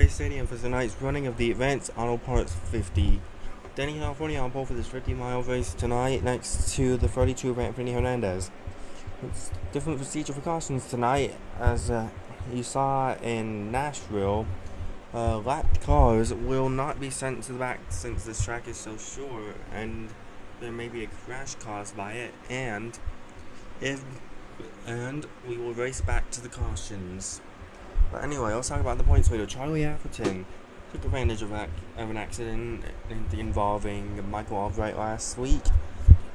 Gray Stadium for tonight's running of the Advanced Auto Parts 50. Denny, California on pole for this 50-mile race tonight next to the 32 of Anthony Hernandez. It's different procedure precautions tonight, as you saw in Nashville. Lapped cars will not be sent to the back since this track is so short and there may be a crash caused by it, and we will race back to the cautions. But anyway, let's talk about the points leader. Charlie Atherton took advantage of an accident involving Michael Albright last week.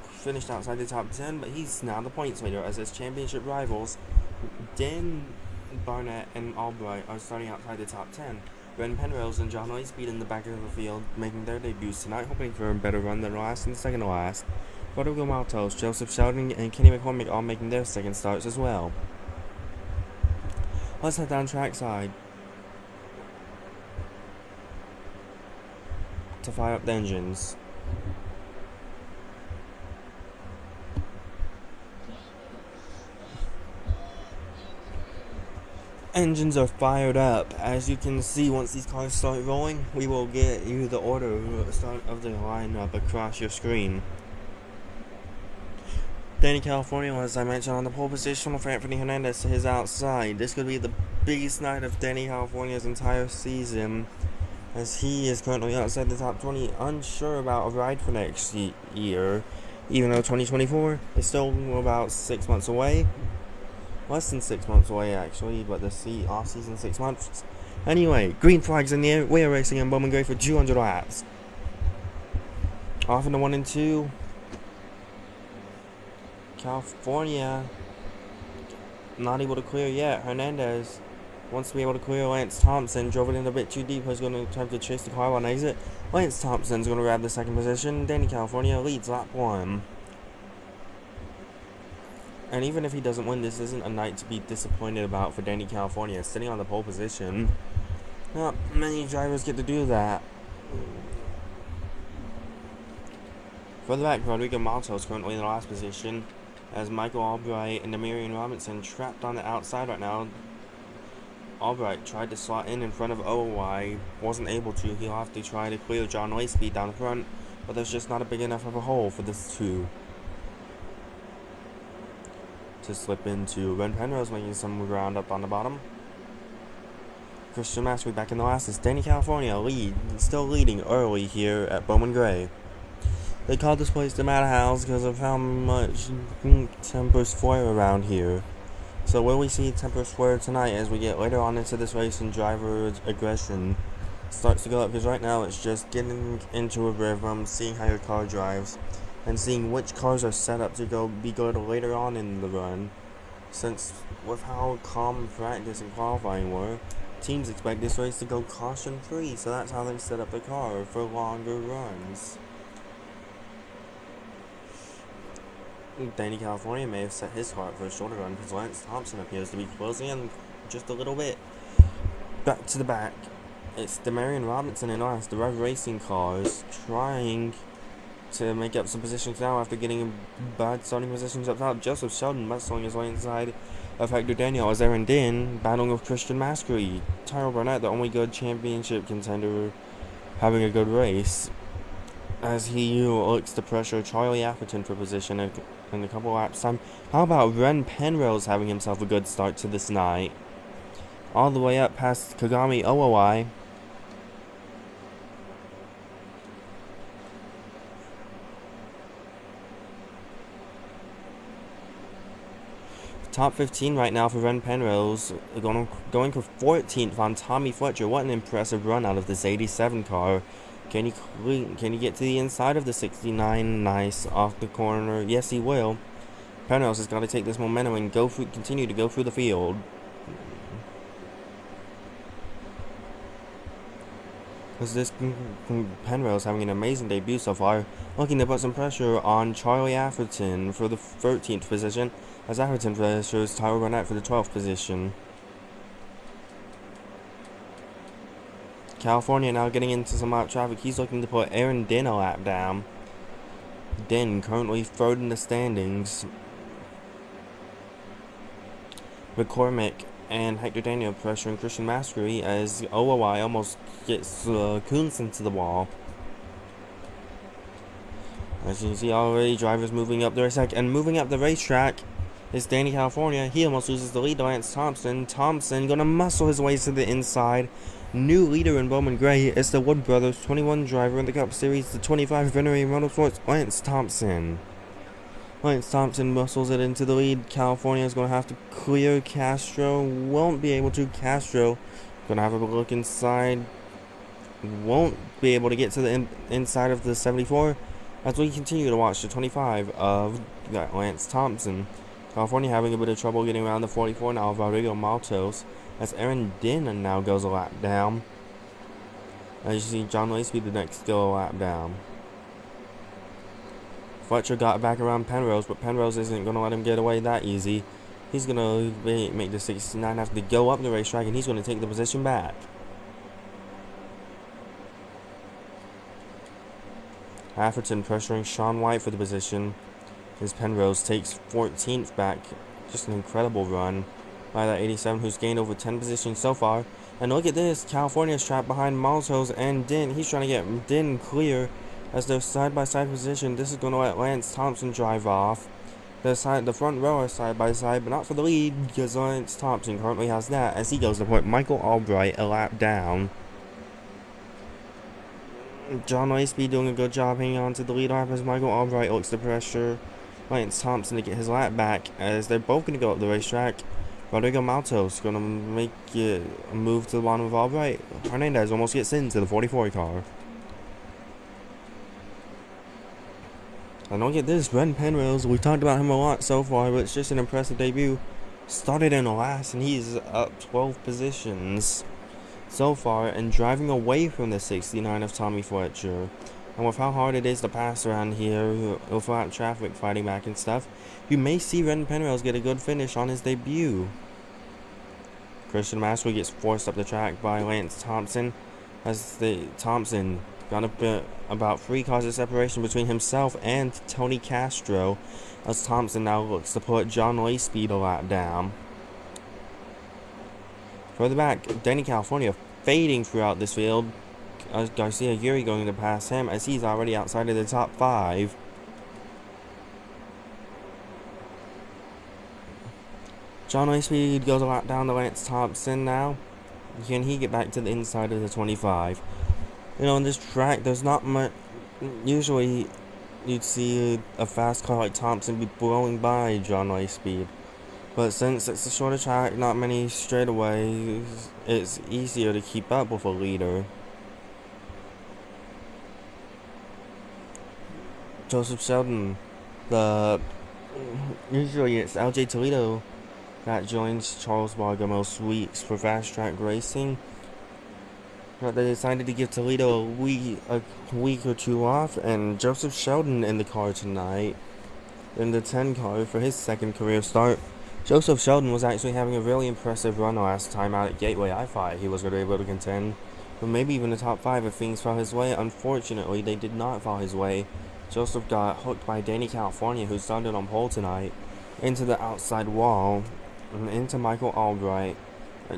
Finished outside the top 10, but he's now the points leader as his championship rivals, Dan Barnett and Albright, are starting outside the top 10. Ren Penrose and John Oispeed in the back of the field, making their debuts tonight, hoping for a better run than last and second to last. Rodrigo Maltos, Joseph Sheldon, and Kenny McCormick all making their second starts as well. Let's head down trackside to fire up the engines. Engines are fired up. As you can see, once these cars start rolling, we will get you the order of the lineup across your screen. Danny California, as I mentioned, on the pole position with Anthony Hernandez to his outside. This could be the biggest night of Danny California's entire season, as he is currently outside the top 20, unsure about a ride for next year, even though 2024 is still about 6 months away. Less than 6 months away, actually, but the off-season 6 months. Anyway, green flags in the air. We are racing in Bowman Gray for 200 laps. Off into 1 and 2. California not able to clear yet. Hernandez wants to be able to clear. Lance Thompson drove it in a bit too deep. He's going to attempt to chase the car on exit. Lance Thompson's going to grab the second position. Danny California leads lap 1. And even if he doesn't win, this isn't a night to be disappointed about for Danny California. Sitting on the pole position, not many drivers get to do that. Further back, Rodrigo Maltos currently in the last position, as Michael Albright and Demarion Robinson trapped on the outside right now. Albright tried to slot in front of OY, wasn't able to. He'll have to try to clear John Oispeed down the front, but there's just not a big enough of a hole for this two to slip into. Ren Penrose making some ground up on the bottom. Christian Mastery back in the last as Danny California still leading early here at Bowman Gray. They called this place the Madhouse because of how much tempers flare around here. So will we see tempers flare tonight as we get later on into this race and driver aggression starts to go up? Because right now it's just getting into a rhythm, seeing how your car drives, and seeing which cars are set up to be good later on in the run. Since with how calm practice and qualifying were, teams expect this race to go caution free, so that's how they set up the car for longer runs. Danny California may have set his car up for a shorter run because Lance Thompson appears to be closing in just a little bit. Back to the back, it's Demarion Robinson and us, the Rev Racing cars, trying to make up some positions now after getting bad starting positions up top. Joseph Sheldon muscling his way inside of Hector Daniel as Aaron Din battling with Christian Maskery. Tyrell Burnett, the only good championship contender, having a good race as he looks to pressure Charlie Atherton for position in a couple laps time. How about Ren Penrose having himself a good start to this night? All the way up past Kagami OOI. Top 15 right now for Ren Penrose, going for 14th on Tommy Fletcher. What an impressive run out of this 87 car. Can he get to the inside of the 69? Nice off the corner. Yes, he will. Penrose has got to take this momentum and continue to go through the field. Because this Penrose having an amazing debut so far, looking to put some pressure on Charlie Atherton for the 13th position, as Atherton pressures Tyler Burnett for the 12th position. California now getting into some lap traffic. He's looking to put Aaron Din a lap down. Din currently third in the standings. McCormick and Hector Daniel pressuring Christian Maskery as OOI almost gets Kuntz into the wall. As you can see already, drivers moving up the racetrack, and moving up the racetrack is Danny California. He almost loses the lead to Lance Thompson. Thompson gonna muscle his way to the inside. New leader in Bowman Gray is the Wood Brothers 21 driver in the Cup Series, the 25 Venerary Motorsports, Lance Thompson. Lance Thompson muscles it into the lead. California is going to have to clear Castro. Won't be able to. Castro going to have a look inside. Won't be able to get to the inside of the 74 as we continue to watch the 25 of Lance Thompson. California having a bit of trouble getting around the 44 now of Rodrigo Maltos as Aaron Din now goes a lap down. As you see, John Laceby the next go a lap down. Fletcher got back around Penrose, but Penrose isn't going to let him get away that easy. He's going to make the 69 have to go up the racetrack, and he's going to take the position back. Atherton pressuring Sean White for the position as Penrose takes 14th back. Just an incredible run by that 87 who's gained over 10 positions so far. And look at this, California's trapped behind Maltos and Din. He's trying to get Din clear as they're side-by-side position. This is going to let Lance Thompson drive off. The front row are side-by-side, but not for the lead, because Lance Thompson currently has that as he goes to put Michael Albright a lap down. John Laceby doing a good job hanging on to the lead lap as Michael Albright looks to pressure Lance Thompson to get his lap back as they're both going to go up the racetrack. Rodrigo Maltos going to make a move to the bottom of Albright. Hernandez almost gets into the 44 car. And don't get this, Ren Penrose, we've talked about him a lot so far, but it's just an impressive debut. Started in last, and he's up 12 positions so far, and driving away from the 69 of Tommy Fletcher. And with how hard it is to pass around here, without traffic fighting back and stuff, you may see Ren Penrose get a good finish on his debut. Christian Maskery gets forced up the track by Lance Thompson, as Thompson got about 3 cars of separation between himself and Tony Castro, as Thompson now looks to put John Laceby a lap down. Further back, Danny California fading throughout this field. Garcia Yuri going to pass him as he's already outside of the top 5. John Laceby goes a lap down to Lance Thompson now. Can he get back to the inside of the 25? You know, on this track, there's not much. Usually, you'd see a fast car like Thompson be blowing by John Laceby. But since it's a shorter track, not many straightaways, it's easier to keep up with a leader. Joseph Sheldon, usually it's LJ Toledo that joins Charles Barger most weeks for fast track racing. But they decided to give Toledo a week or two off, and Joseph Sheldon in the car tonight, in the 10 car for his second career start. Joseph Sheldon was actually having a really impressive run last time out at Gateway. I thought he was going to be able to contend, but maybe even the top 5 if things fell his way. Unfortunately, they did not fall his way. Joseph got hooked by Danny California, who started on pole tonight, into the outside wall, and into Michael Albright.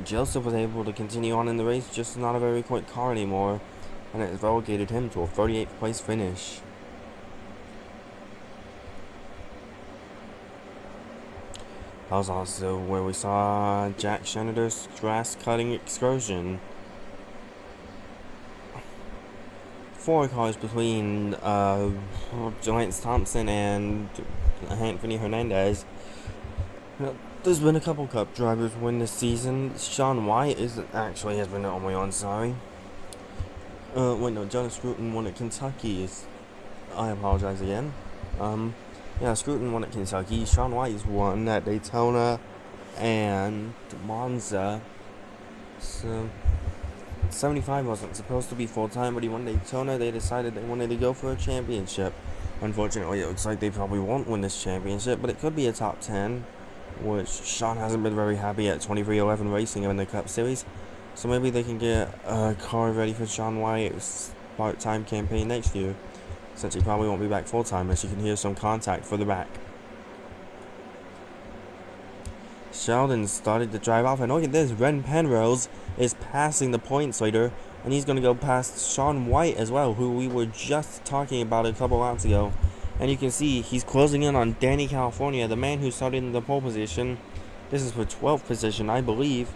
Joseph was able to continue on in the race, just not a very quick car anymore, and it relegated him to a 38th place finish. That was also where we saw Jack Sheneder's grass cutting excursion. 4 cars between Lance Thompson and Anthony Hernandez. There's been a couple Cup drivers win this season. Sean White has been the only one, sorry. Jonas Scruton won at Kentucky. I apologize again. Scruton won at Kentucky. Sean White's won at Daytona and Monza. So, 75 wasn't supposed to be full-time, but he won Daytona. They decided they wanted to go for a championship. Unfortunately, it looks like they probably won't win this championship, but it could be a top 10. Which Sean hasn't been very happy at 2311 Racing in the Cup Series. So maybe they can get a car ready for Sean White's part-time campaign next year, since he probably won't be back full-time, as you can hear some contact further back. Sheldon started to drive off, and look at this, Ren Penrose is passing the points leader, and he's going to go past Sean White as well, who we were just talking about a couple laps ago. And you can see he's closing in on Danny California, the man who started in the pole position. This is for 12th position, I believe.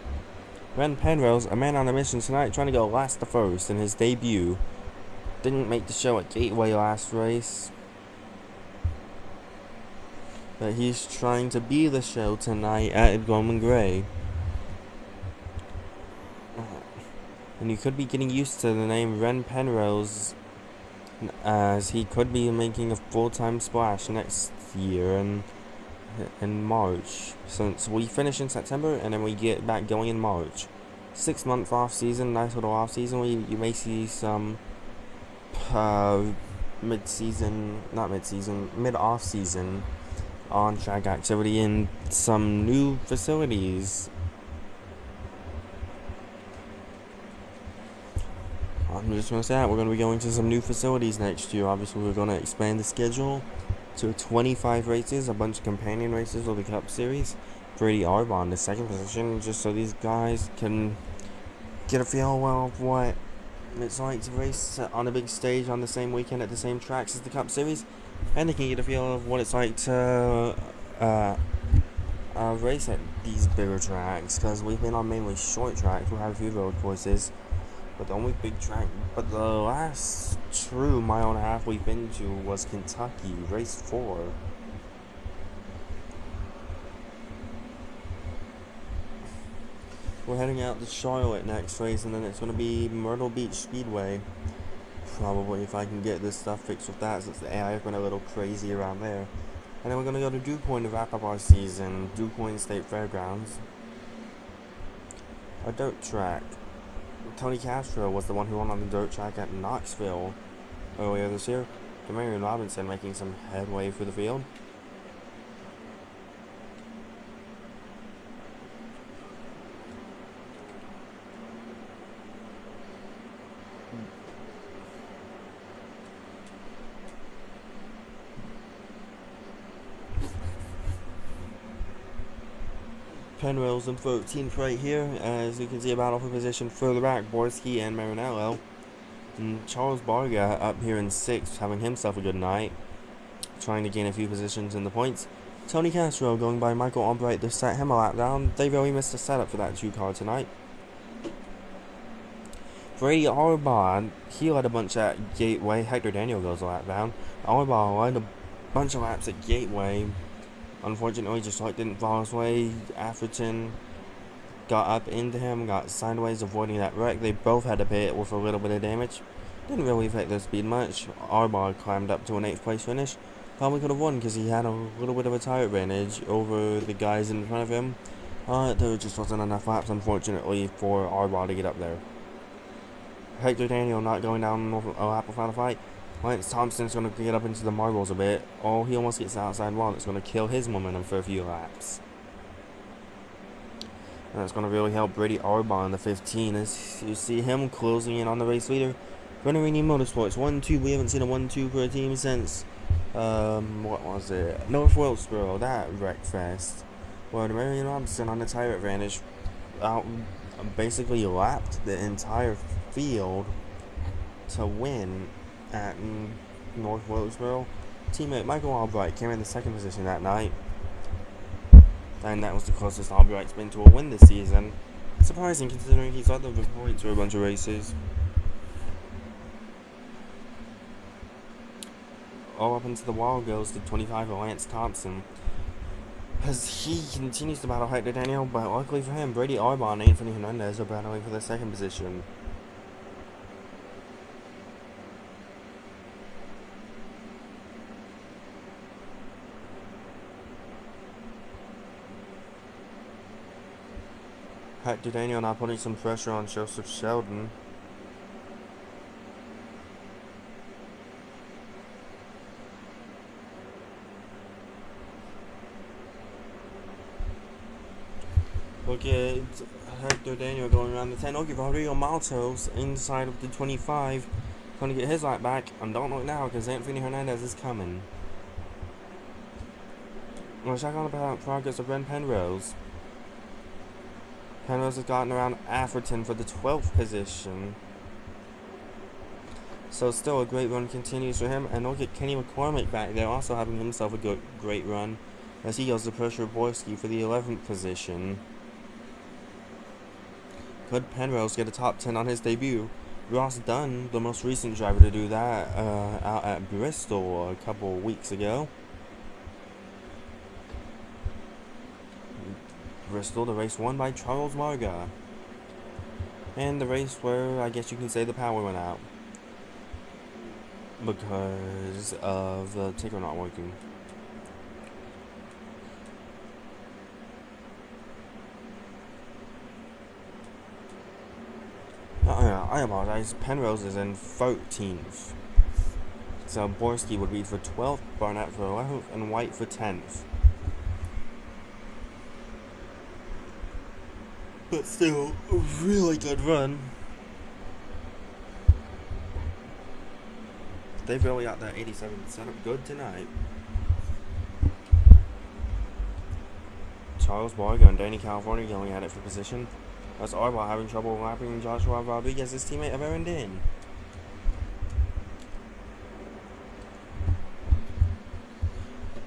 Ren Penrose, a man on a mission tonight, trying to go last to first in his debut. Didn't make the show at Gateway last race, but he's trying to be the show tonight at Bowman Gray. And you could be getting used to the name Ren Penrose, as he could be making a full-time splash next year in March, since we finish in September and then we get back going in March. 6-month off season, nice little off season. You may see some mid off season on track activity in some new facilities. I'm just going to say that we're going to be going to some new facilities next year. Obviously, we're going to expand the schedule to 25 races, a bunch of companion races for the Cup Series. Brady Arbon in the second position, just so these guys can get a feel of what it's like to race on a big stage on the same weekend at the same tracks as the Cup Series, and they can get a feel of what it's like to race at these bigger tracks, because we've been on mainly short tracks. We've had a few road courses, but the only big track, but the last true mile and a half we've been to was Kentucky, race 4. We're heading out to Charlotte next race, and then it's going to be Myrtle Beach Speedway. Probably, if I can get this stuff fixed with that, since the AI has been a little crazy around there. And then we're going to go to Dew Point to wrap up our season. Dew Point State Fairgrounds. A dirt track. Tony Castro was the one who won on the dirt track at Knoxville earlier this year. Demarion Robinson making some headway through the field. Penrose in 13th right here, as you can see a battle for position further back, Borski and Marinello. And Charles Barga up here in 6th, having himself a good night, trying to gain a few positions in the points. Tony Castro going by Michael Albright to set him a lap down. They really missed the setup for that 2 car tonight. Brady Arbon, he led a bunch at Gateway. Hector Daniel goes a lap down. Arbon led a bunch of laps at Gateway. Unfortunately, just like didn't follow his way. Atherton got up into him, got sideways, avoiding that wreck. They both had to pit with a little bit of damage. Didn't really affect their speed much. Arbon climbed up to an 8th place finish. Probably could have won because he had a little bit of a tire advantage over the guys in front of him. There just wasn't enough laps, unfortunately, for Arbon to get up there. Hector Daniel not going down a lap without a fight. Lance Thompson's going to get up into the marbles a bit. Oh, he almost gets the outside wall. It's going to kill his momentum for a few laps. And that's going to really help Brady Arbon in the 15 as you see him closing in on the race leader. Rennerini Motorsports 1-2. We haven't seen a 1-2 for a team since, what was it? North Wilkesboro, that wreck fest. Where Marion Robinson on the tire advantage basically lapped the entire field to win at North Wilkesboro. Teammate Michael Albright came in the 2nd position that night, and that was the closest Albright's been to a win this season. Surprising considering he's led the points for a bunch of races. All up into the wall goes the 25 of Lance Thompson, as he continues to battle Hector Daniel, but luckily for him, Brady Arbon and Anthony Hernandez are battling for the 2nd position. Hector Daniel now putting some pressure on Joseph Sheldon. Look at Hector Daniel going around the 10. Okay, Rodrigo Maltos inside of the 25. Trying to get his lap back. I don't know it now because Anthony Hernandez is coming. We'll check on the progress of Ren Penrose. Penrose has gotten around Atherton for the 12th position. So still a great run continues for him. And look at Kenny McCormick back there also having himself a great run as he goes to pressure Borski for the 11th position. Could Penrose get a top 10 on his debut? Ross Dunn, the most recent driver to do that, out at Bristol a couple weeks ago. Bristol, the race won by Charles Varga. And the race where I guess you can say the power went out because of the ticker not working. I apologize. Penrose is in 13th. So Borski would be for 12th, Barnett for 11th, and White for 10th. But still, a really good run. They've really got that 87 set up good tonight. Charles Varga and Danny California going at it for position. That's Arbol having trouble lapping Joshua Rodriguez, his teammate of Aaron Din.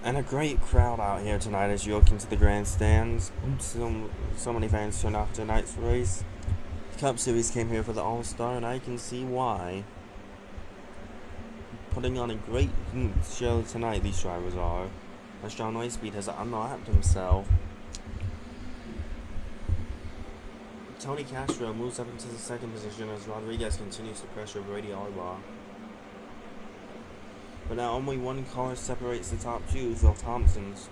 And a great crowd out here tonight as you look into the grandstands. So many fans turned out for tonight's race. The Cup Series came here for the All-Star, and I can see why. Putting on a great show tonight, these drivers are. As John Wayspeed has unlapped himself. Tony Castro moves up into the second position as Rodriguez continues to pressure Brady Arbol. But now only one car separates the top two, Phil Thompson's.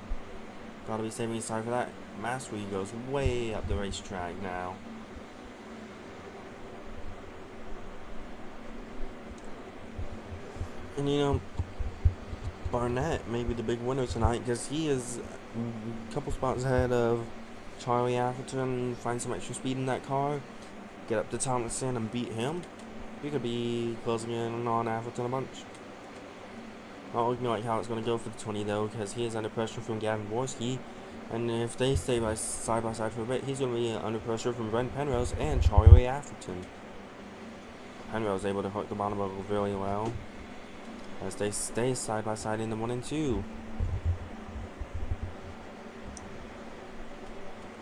Gotta be saving his time for that. Massery goes way up the racetrack now. And you know, Barnett may be the big winner tonight because he is a couple spots ahead of Charlie Atherton. Find some extra speed in that car, get up to Thompson and beat him. He could be closing in on Atherton a bunch. Not looking like how it's going to go for the 20 though, because he is under pressure from Gavin Borski, and if they stay side by side for a bit, he's going to be under pressure from Brent Penrose and Charlie Atherton. Penrose able to hook the bottom of it really well as they stay side by side in the 1 and 2.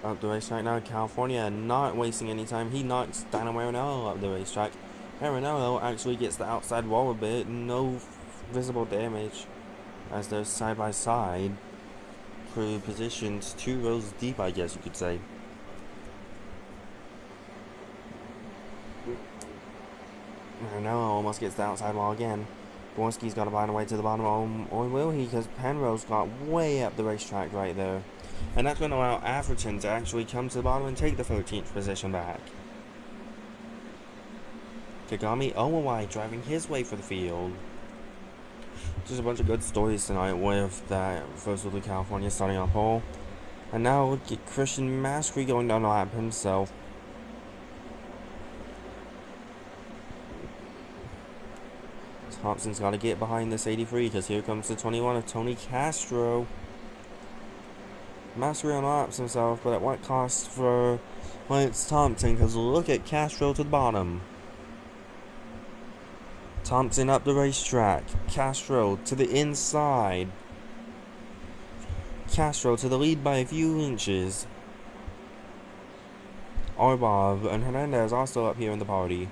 Up the racetrack now, California not wasting any time. He knocks Dino Marinello up the racetrack. Marinello actually gets the outside wall a bit, no visible damage as they're side by side, positions 2 rows deep, I guess you could say. Marinello almost gets the outside wall again. Borski's got to find a way to the bottom, or will he? Because Penrose got way up the racetrack right there. And that's going to allow Atherton to actually come to the bottom and take the 13th position back. Kagami Owawai driving his way for the field. Just a bunch of good stories tonight with that first of the California starting on pole. And now look at Christian Maskery going down the lap himself. Thompson's got to get behind this 83 because here comes the 21 of Tony Castro. Maskery unlaps himself, but at what cost for Lance Thompson? Because look at Castro to the bottom. Thompson up the racetrack. Castro to the inside. Castro to the lead by a few inches. Arbol and Hernandez also up here in the party.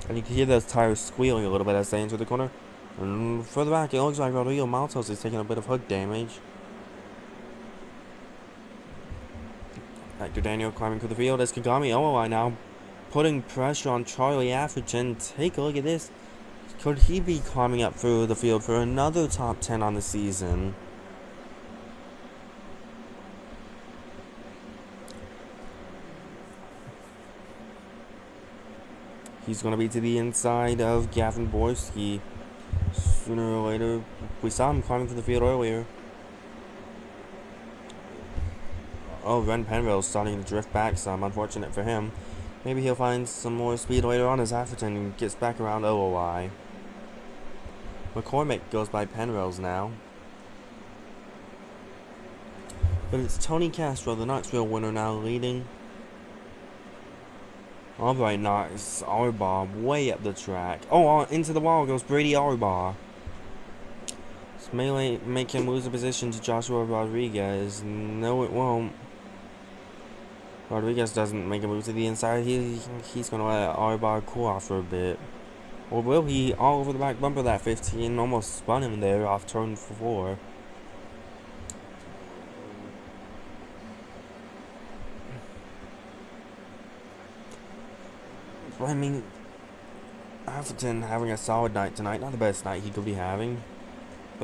And you can hear those tires squealing a little bit as they enter the corner. And further back, it looks like Rodrigo Maltos is taking a bit of hook damage. Hector Daniel climbing through the field as Kagami Owawai now putting pressure on Charlie Atherton. Take a look at this. Could he be climbing up through the field for another top 10 on the season? He's going to be to the inside of Gavin Borski. Sooner or later, we saw him climbing through the field earlier. Oh, Ren Penrose starting to drift back some. Unfortunate for him. Maybe he'll find some more speed later on as Atherton gets back around OOI. McCormick goes by Penrose now. But it's Tony Castro, the Knoxville winner, now leading. Alright, nice. Arbaugh way up the track. Oh, into the wall goes Brady Arbaugh. This may make him lose a position to Joshua Rodriguez. No, it won't. Rodriguez doesn't make a move to the inside. He's going to let Arbaugh cool off for a bit. Or will he? All over the back bumper, that 15. Almost spun him there off turn 4. I mean, Atherton having a solid night tonight. Not the best night he could be having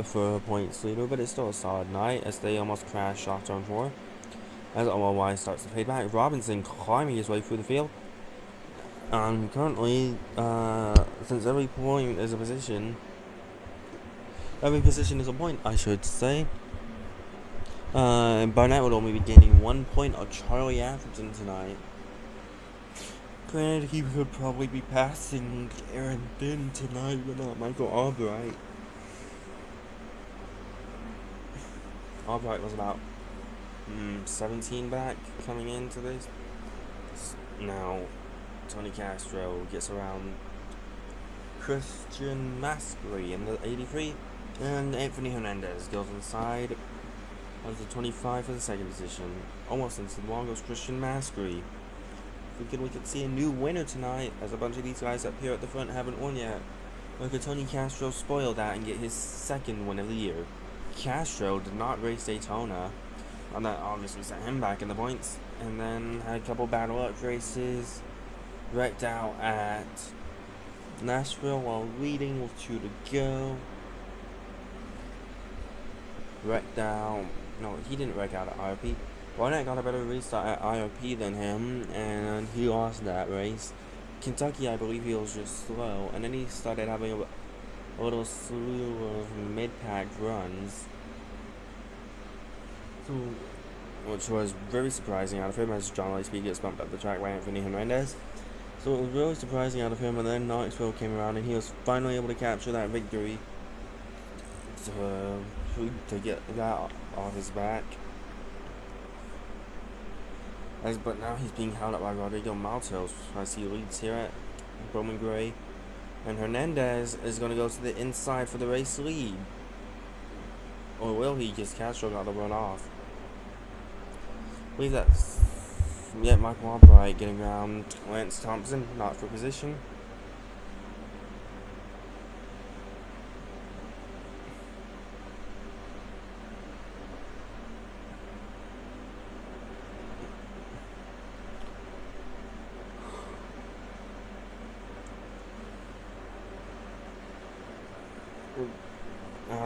for a points leader, but it's still a solid night as they almost crash off turn 4. As OLY starts to fade back, Robinson climbing his way through the field. Currently, since every point is a position, every position is a point, I should say. Barnett would only be gaining 1 point on Charlie Atherton tonight. Granted, he could probably be passing Aaron Finn tonight, but not Michael Albright. Albright was about 17 back coming into this. Now, Tony Castro gets around Christian Maskery in the 83, and Anthony Hernandez goes inside of the 25 for the second position. Almost into the wall goes Christian Maskery. Thinking we could see a new winner tonight, as a bunch of these guys up here at the front haven't won yet. Or could Tony Castro spoil that and get his second win of the year? Castro did not race Daytona, and that obviously set him back in the points, and then had a couple bad luck races, wrecked out at Nashville while leading with 2 to go. Wrecked out, no, he didn't wreck out at IRP. Barnett got a better restart at IRP than him, and he lost that race. Kentucky, I believe he was just slow, and then he started having a little slew of mid-pack runs, which was very surprising out of him as John Lightspeed gets bumped up the track by Anthony Hernandez. So it was really surprising out of him, and then Knoxville came around and he was finally able to capture that victory to get that off his back. But now he's being held up by Rodrigo Maltos as he leads here at Bowman Gray. And Hernandez is going to go to the inside for the race lead. Or will he? Because Castro got the run off. I believe that's Michael Albright getting around Lance Thompson, not for position.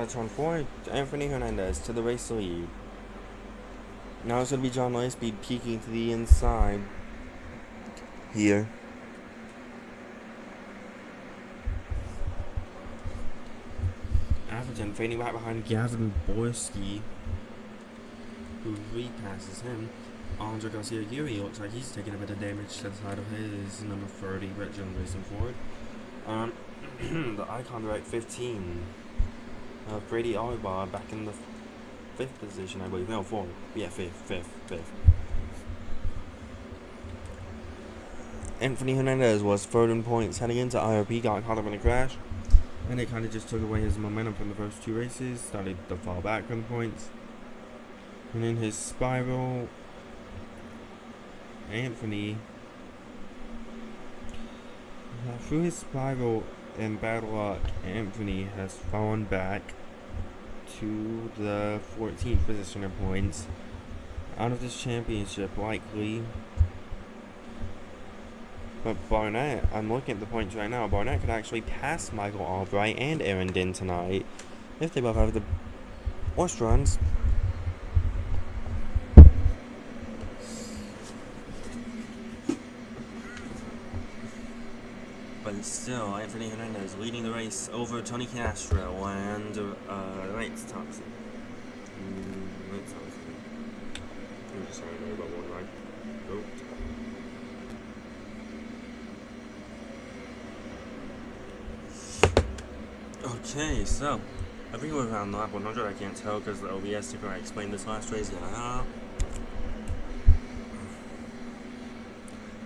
Turn 4, Anthony Hernandez to the race lead. Now it's going to be John Lightspeed peeking to the inside here. Atherton fading back behind Gavin Borski, who repasses him. Andre Garcia Aguirre looks like he's taking a bit of damage to the side of his number 30 Red Jones Racing Ford. The Icon Direct 15. Brady Arbaugh back in the 5th position, I believe. No, 4th. Yeah, 5th. Anthony Hernandez was 3rd in points heading into IRP, got caught up in a crash, and it kind of just took away his momentum from the first 2 races, started to fall back from the points. And in his spiral, through his spiral and bad luck, Anthony has fallen back to the 14th position in points, out of this championship likely. But Barnett, I'm looking at the points right now, Barnett could actually pass Michael Albright and Aaron Din tonight if they both have the worst runs. But still, Anthony Hernandez leading the race over Tony Castro and Lance Thompson. Lance Thompson. I'm just sorry, no, about one ride. Oh. Okay, so I think we're around lap 100, I can't tell because the OBS sticker I explained this last race. Yeah.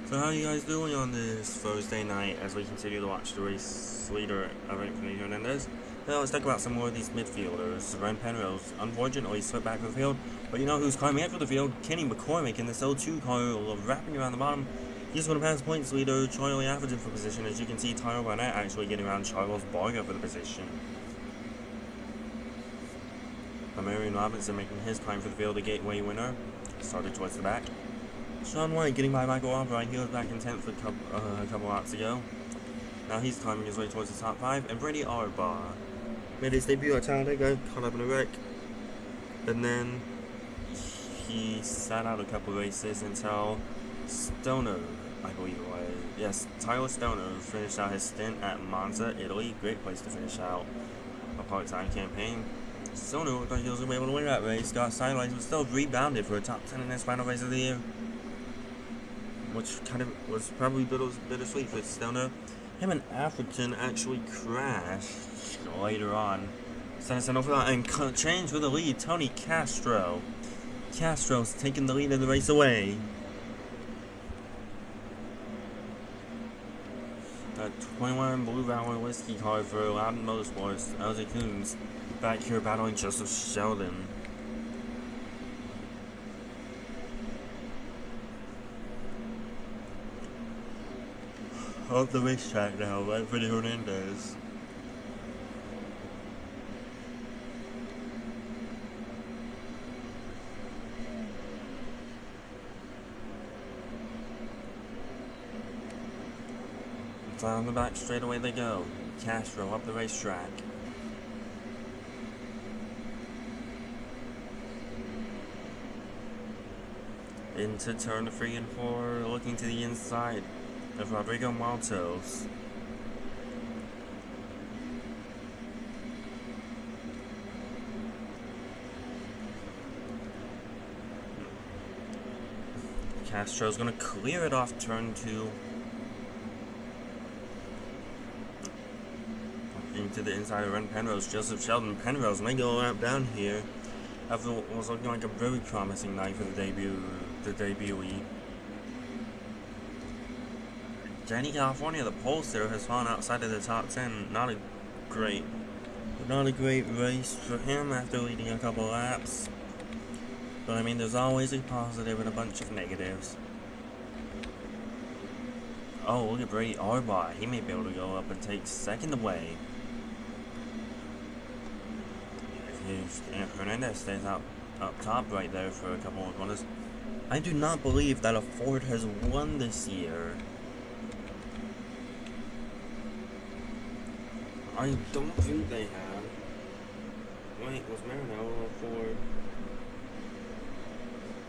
So how are you guys doing on this Thursday night as we continue to watch the race leader of Anthony Hernandez? Well, let's talk about some more of these midfielders. Ryan Penrose, unfortunately, slipped back from the field, but you know who's climbing after the field? Kenny McCormick in this O2 car, wrapping around the bottom. He's going to pass points leader Charlie Atherton for position. As you can see, Tyler Barnett actually getting around Charles Barga for the position. Marion Robinson making his climb for the field, a gateway winner. Started towards the back. Sean White getting by Michael Albright. He was back in 10th a couple laps ago. Now he's climbing his way towards the top 5. And Brady Arbaugh made his debut at Talladega, caught up in a wreck. And then he sat out a couple races until Stoner, I believe it was. Yes, Tyler Stoner finished out his stint at Monza, Italy. Great place to finish out a part-time campaign. Stoner looked like he was going to be able to win that race. Got sideways, but still rebounded for a top 10 in his final race of the year, which kind of was probably bittersweet for Stoner. Him and Atherton actually crashed later on. Sent over that and changed for the lead. Tony Castro. Castro's taking the lead of the race away. A 21 Blue Valley whiskey car for Loudon Motorsports. LJ Coons back here battling Joseph Sheldon. Off the racetrack now, right for the Hernandez. Down the back straight away they go. Castro up the racetrack. Into turn 3 and 4, looking to the inside of Rodrigo Maltos. Castro's gonna clear it off turn 2. Into the inside of Ren Penrose. Joseph Sheldon. Penrose may go a lap down here after what was looking like a very promising night for the debutee. Danny California, the pollster, has fallen outside of the top 10. Not a great race for him after leading a couple laps. But I mean, there's always a positive and a bunch of negatives. Oh, look at Brady Arbaugh. He may be able to go up and take second away. If Hernandez stays up top right there for a couple of runners. I do not believe that a Ford has won this year. I don't think they have. Wait, was Maranello a Ford?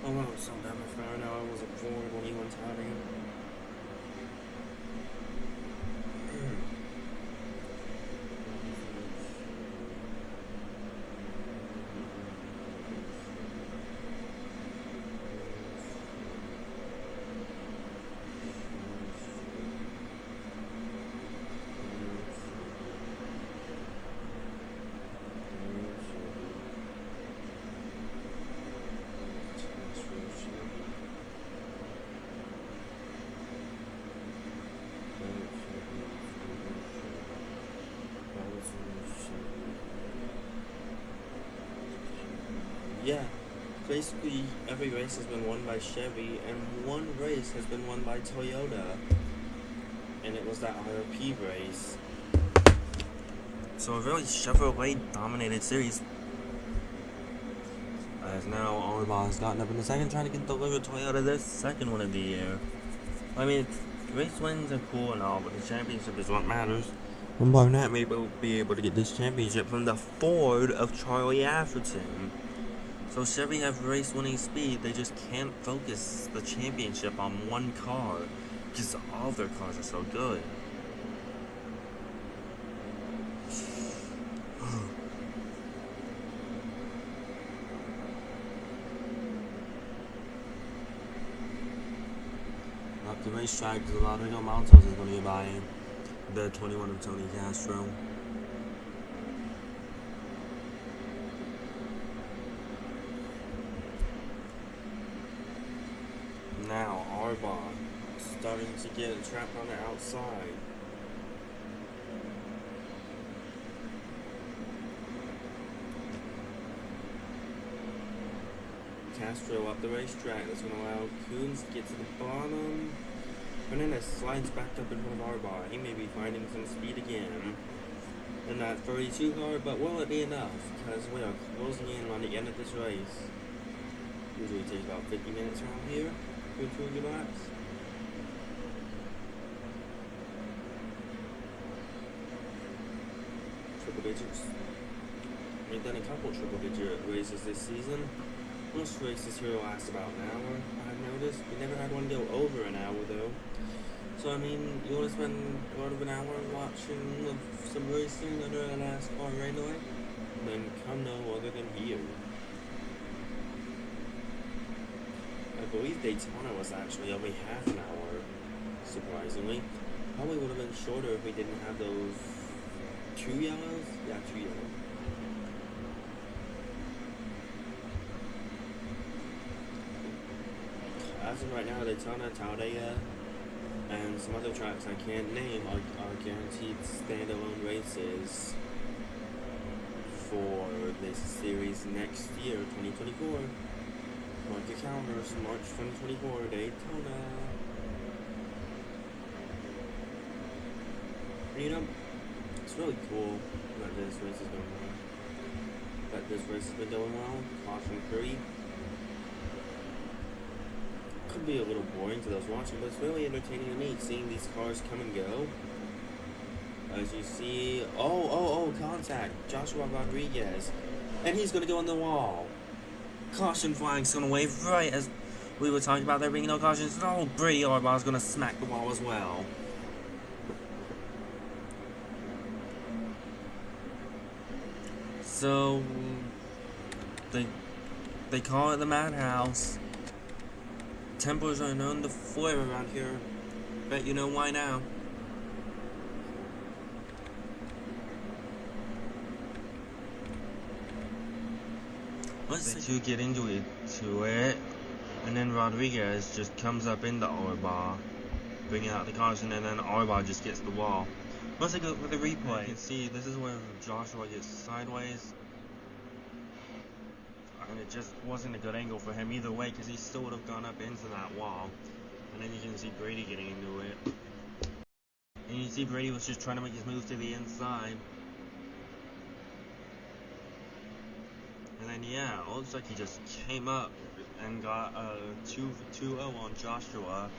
Oh no, it's not that much. Maranello was a Ford when he went touting. Yeah, basically every race has been won by Chevy, and one race has been won by Toyota, and it was that IRP race. So a really Chevrolet-dominated series. As now Arbaugh has gotten up in the second, trying to deliver Toyota their second one of the year. I mean, race wins are cool and all, but the championship is what matters. And Barnett may be able to get this championship from the Ford of Charlie Atherton. So Chevy have race-winning speed, they just can't focus the championship on one car, because all their cars are so good. Up the racetrack, Rodrigo Maltos is going to get by the 21 of Tony Castro. bar, starting to get trapped on the outside. Castro up the racetrack. That's going to allow Coons to get to the bottom. Hernandez slides back up in front of our bar. He may be finding some speed again in that 32 car, but will it be enough? Because we are closing in on the end of this race. Usually takes about 50 minutes around here for 200 laps. Triple digits. We've done a couple triple digit races this season. Most races here last about an hour, I've noticed. We never had one go over an hour though. So I mean, you want to spend a lot of an hour watching some racing under a NASCAR relay? Then come no other than here. I believe Daytona was actually only half an hour, surprisingly. Probably would have been shorter if we didn't have those 2 yellows. Yeah, 2 yellows. As of right now, Daytona, Talladega, and some other tracks I can't name are guaranteed standalone races for this series next year, 2024. Mark your calendars, March 2024, Daytona. You know, it's really cool that this race is going well. That this race has been going well. Caution free. Could be a little boring to those watching, but it's really entertaining to me seeing these cars come and go. As you see, contact, Joshua Rodriguez, and he's gonna go on the wall. Caution flag's gonna wave right as we were talking about there being no cautions. Oh, Brady Arbaugh's gonna smack the wall as well. So they call it the Madhouse. Tempers are known to flare around here. Bet you know why now. Let's see. Get into it, and then Rodriguez just comes up into Arbaugh, bringing out the caution, and then Arbaugh just gets the wall. Let's take a look at the replay. You can see this is where Joshua gets sideways. And it just wasn't a good angle for him either way, because he still would have gone up into that wall. And then you can see Brady getting into it. And you see Brady was just trying to make his move to the inside. And then yeah, it looks like he just came up and got a 2-0 on Joshua.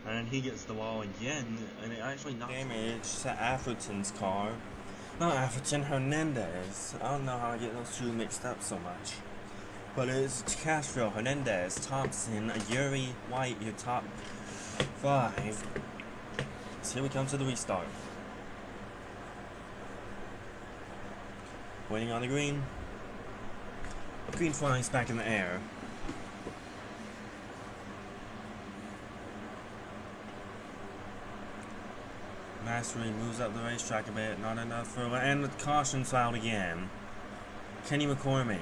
And then he gets the wall again, and it actually knocks damage to Atherton's car. Not Atherton, Hernandez. I don't know how I get those two mixed up so much. But it's Castro, Hernandez, Thompson, Yuri, White, your top 5. So here we come to the restart. Waiting on the green. The green flies back in the air. Mastery moves up the racetrack a bit, not enough for, and the caution's out again. Kenny McCormick.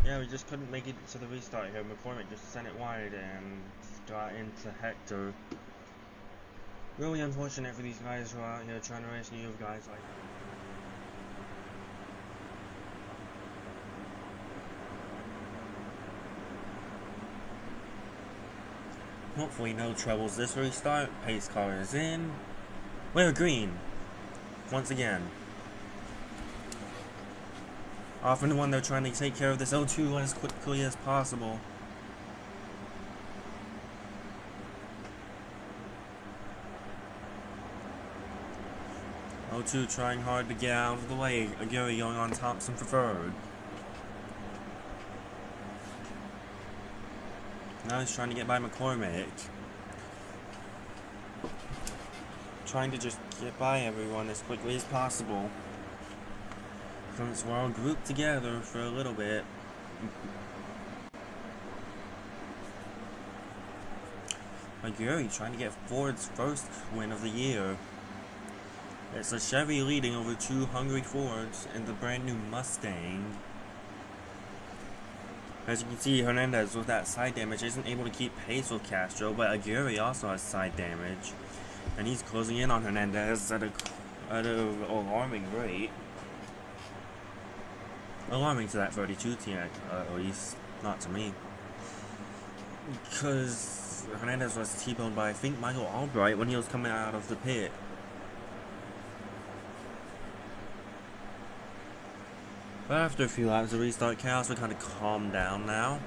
Yeah, we just couldn't make it to the restart here. McCormick just sent it wide and got into Hector. Really unfortunate for these guys who are out here trying to race new guys like that. Hopefully no troubles this restart. Pace car is in. We're green. Once again. Often the one they're trying to take care of this O2 as quickly as possible. O2 trying hard to get out of the way. Aguirre going on Thompson for third. Now he's trying to get by McCormick. Trying to just get by everyone as quickly as possible. Since we're all grouped together for a little bit. Aguirre trying to get Ford's first win of the year. It's a Chevy leading over 2 hungry Fords and the brand new Mustang. As you can see, Hernandez with that side damage isn't able to keep pace with Castro, but Aguirre also has side damage. And he's closing in on Hernandez at an alarming rate. Alarming to that 32 team, at least. Not to me. Because Hernandez was T-boned by, I think, Michael Albright when he was coming out of the pit. But after a few laps of restart chaos, we kind of calmed down now.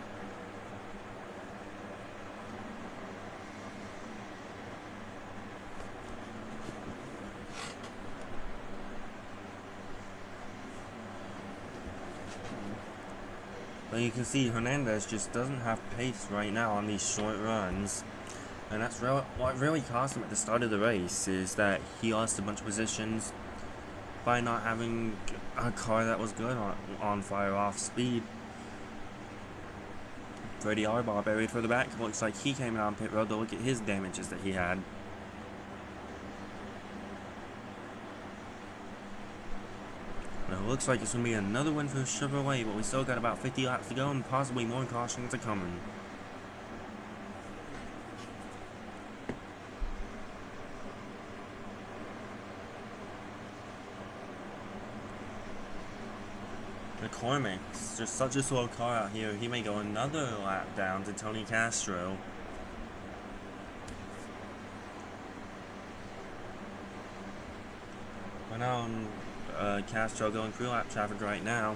But you can see Hernandez just doesn't have pace right now on these short runs. And that's what really cost him at the start of the race, is that he lost a bunch of positions by not having a car that was good on fire off speed. Freddie Arbaugh buried for the back. Looks like he came out on pit road to look at his damages that he had. And it looks like it's going to be another win for Chevrolet, but we still got about 50 laps to go and possibly more cautions are coming. McCormick's just such a slow car out here. He may go another lap down to Tony Castro. But now Castro going through lap traffic right now.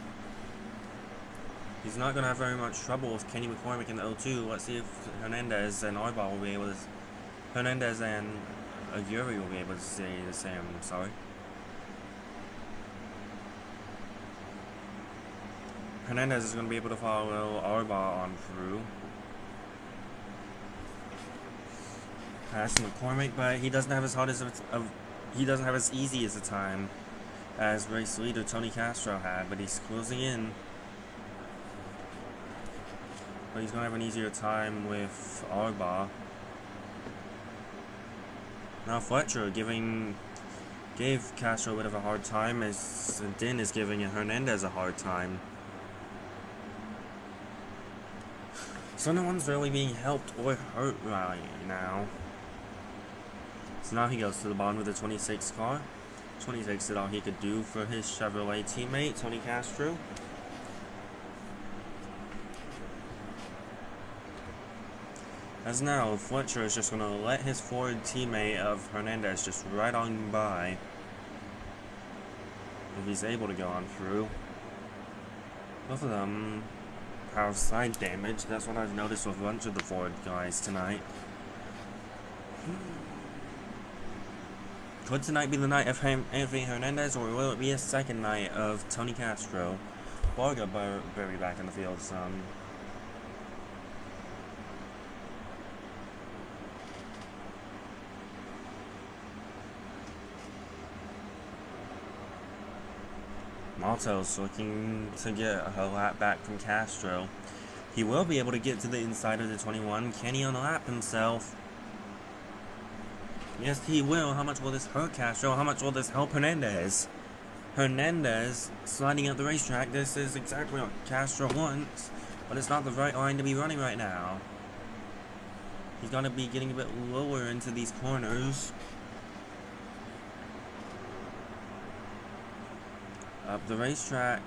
He's not going to have very much trouble with Kenny McCormick in the O2. Let's see if Hernandez and Arbaugh will be able to... Hernandez and Aguirre will be able to say the same. Sorry. Hernandez is going to be able to follow Arbaugh on through. Past McCormick, but he doesn't have as hard as he doesn't have as easy as a time as race leader Tony Castro had, but he's closing in. But he's going to have an easier time with Arbaugh. Now Fletcher gave Castro a bit of a hard time, as Din is giving Hernandez a hard time. So no one's really being helped or hurt right now. So now he goes to the bottom of the 26 car. 26 did all he could do for his Chevrolet teammate, Tony Castro. As now, Fletcher is just going to let his Ford teammate of Hernandez just ride on by. If he's able to go on through. Both of them have side damage. That's what I've noticed with a bunch of the Ford guys tonight. Could tonight be the night of Anthony Hernandez, or will it be a second night of Tony Castro? VARCA buried back in the field some. Malto's looking to get a lap back from Castro. He will be able to get to the inside of the 21. Can he unlap himself? Yes, he will. How much will this hurt Castro? How much will this help Hernandez? Hernandez sliding up the racetrack. This is exactly what Castro wants, but it's not the right line to be running right now. He's got to be getting a bit lower into these corners. Up the racetrack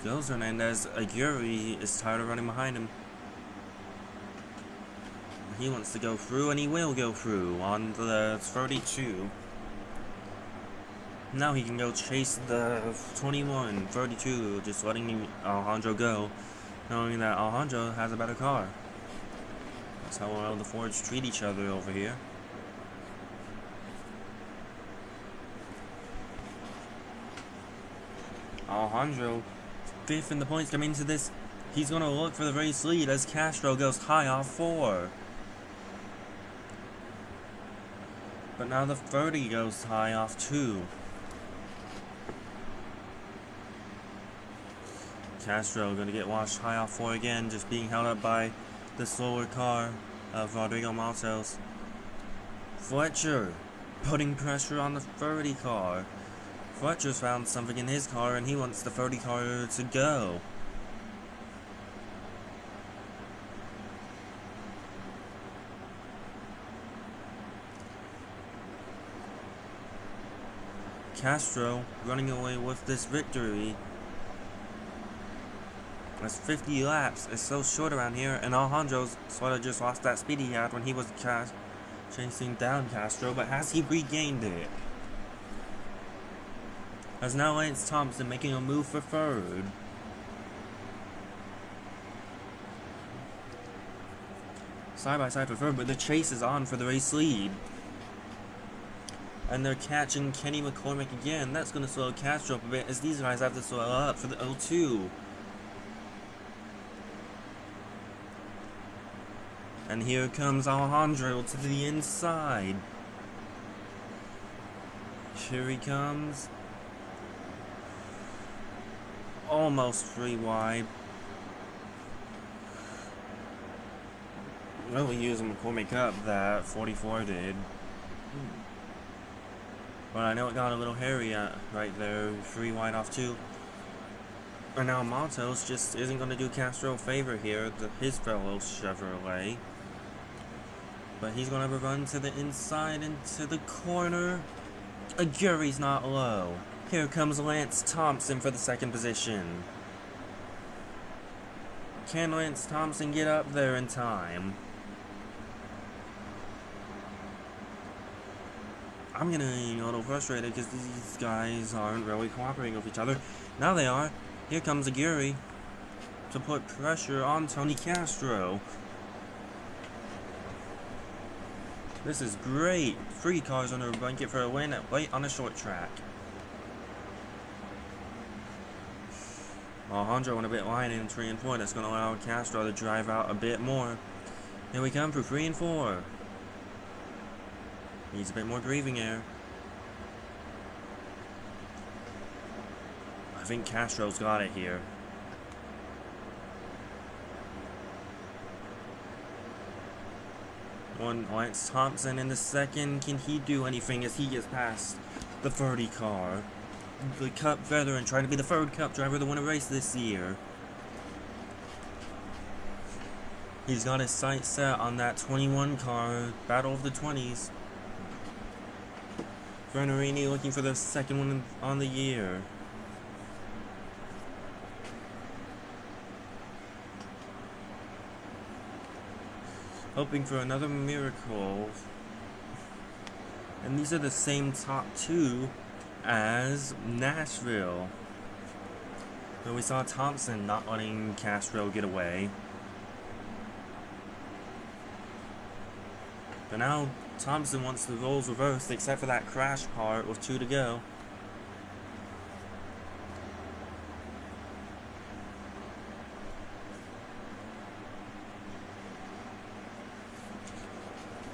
goes Hernandez. Aguirre is tired of running behind him. He wants to go through, and he will go through on the 32. Now he can go chase the 21, 32, just letting Alejandro go, knowing that Alejandro has a better car. That's how well the Fords treat each other over here. Alejandro, 5th in the points coming into this. He's going to look for the race lead as Castro goes high off 4. But now the 30 goes high off 2. Castro going to get washed high off 4 again, just being held up by the slower car of Rodrigo Maltos. Fletcher putting pressure on the 30 car. Crutcher's found something in his car and he wants the 30 car to go. Castro running away with this victory. That's 50 laps. It's so short around here, and Alejandro's sort of just lost that speed he had when he was chasing down Castro, but has he regained it? As now Lance Thompson making a move for third. Side by side for third, but the chase is on for the race lead. And they're catching Kenny McCormick again. That's going to slow Castro up a bit as these guys have to slow up for the O2. And here comes Alejandro to the inside. Here he comes. Almost 3 wide. Really using McCormick up that 44 did. But I know it got a little hairy right there, 3 wide off 2. And now Matos just isn't going to do Castro a favor here, his fellow Chevrolet. But he's going to run to the inside into the corner. Aguirre's not low. Here comes Lance Thompson for the second position. Can Lance Thompson get up there in time? I'm getting a little frustrated because these guys aren't really cooperating with each other. Now they are. Here comes Aguirre to put pressure on Tony Castro. This is great. 3 cars under a blanket for a win late on a short track. Alejandro went a bit wide in 3 and 4. That's going to allow Castro to drive out a bit more. Here we come for 3 and 4. Needs a bit more breathing air. I think Castro's got it here. Lance Thompson in the second. Can he do anything as he gets past the 30 car? The Cup veteran trying to be the 3rd Cup driver to win a race this year. He's got his sights set on that 21 car, battle of the 20s. Fernarini looking for the 2nd one on the year. Hoping for another miracle. And these are the same top 2 as Nashville. But we saw Thompson not letting Castro get away. But now Thompson wants the roles reversed except for that crash part with 2 to go.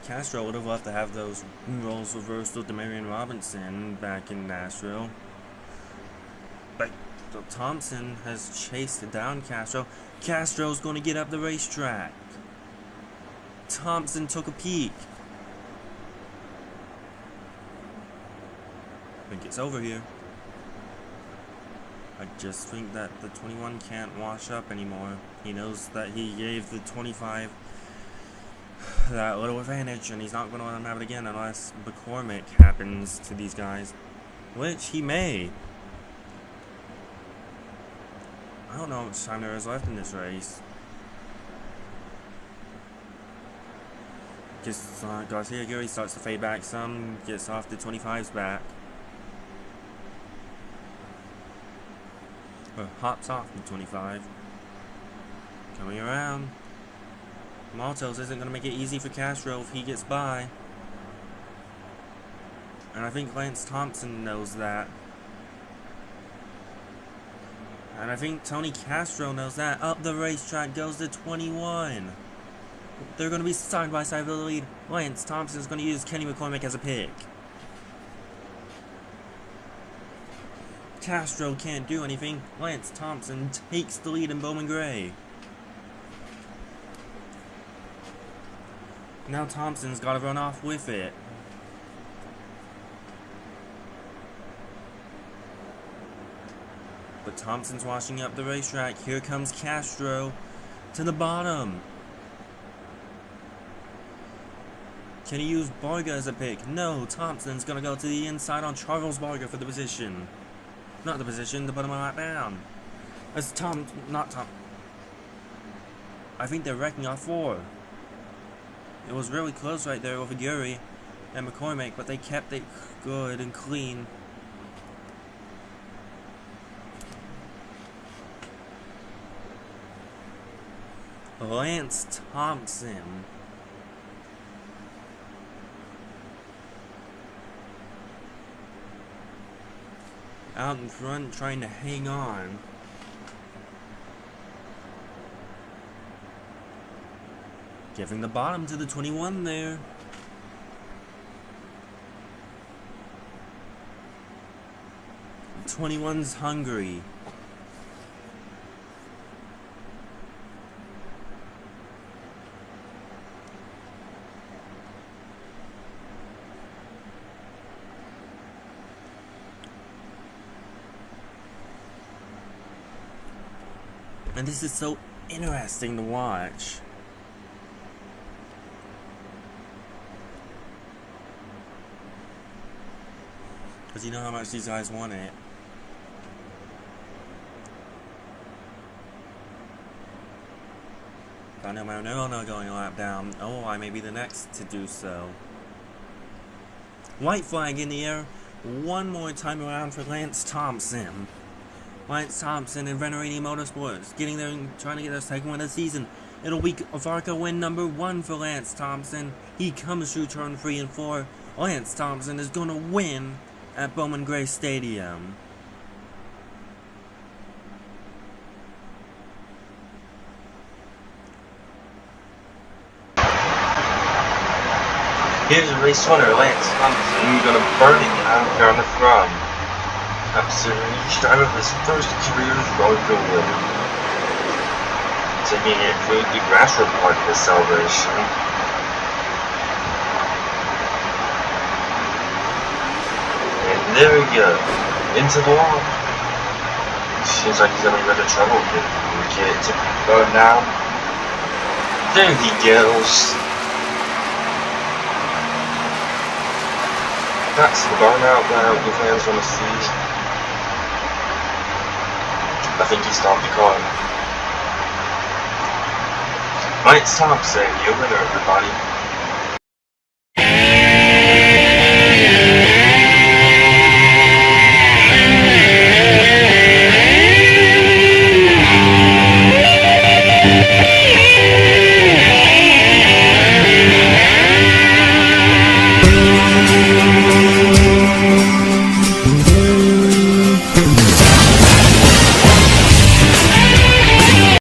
Castro would have loved to have those roles reversed with Demarion Robinson back in Nashville. But Thompson has chased down Castro. Castro's going to get up the racetrack. Thompson took a peek. I think it's over here. I just think that the 21 can't wash up anymore. He knows that he gave the 25 that little advantage, and he's not going to let him have it again unless McCormick happens to these guys, which he may. I don't know how much time there is left in this race. Just Garcia Aguirre starts to fade back some, gets off the 25's back. Or hops off the 25. Coming around. Maltos isn't going to make it easy for Castro if he gets by. And I think Lance Thompson knows that. And I think Tony Castro knows that. Up the racetrack goes the 21. They're going to be side by side for the lead. Lance Thompson's going to use Kenny McCormick as a pick. Castro can't do anything. Lance Thompson takes the lead in Bowman Gray. Now Thompson's got to run off with it. But Thompson's washing up the racetrack. Here comes Castro to the bottom. Can he use VARCA as a pick? No, Thompson's gonna go to the inside on Charles VARCA for the position. Not the position, to put him right down. It's not Tom. I think they're wrecking off 4. It was really close right there over Gary and McCormick, but they kept it good and clean. Lance Thompson. Out in front trying to hang on. Giving the bottom to the 21 there. The 21's hungry. And this is so interesting to watch. Because you know how much these guys want it. Daniel Marinello going a lap down. Oh, I may be the next to do so. White flag in the air. One more time around for Lance Thompson. Lance Thompson and Venerating Motorsports getting there and trying to get their second win of the season. It'll be VARCA win number 1 for Lance Thompson. He comes through turn 3 and 4. Lance Thompson is going to win at Bowman Gray Stadium. Here's a race winner, Lance Thompson, going to burn it out here on the front. After each drive of his first career VARCA win. Taking it through the grassroots part of this celebration. And there we go. Into the wall. Seems like he's having a bit of trouble here. We get it to go now. There he goes. That's the burnout that the fans want to see. I think he stopped the car. Lance Thompson, your winner, everybody.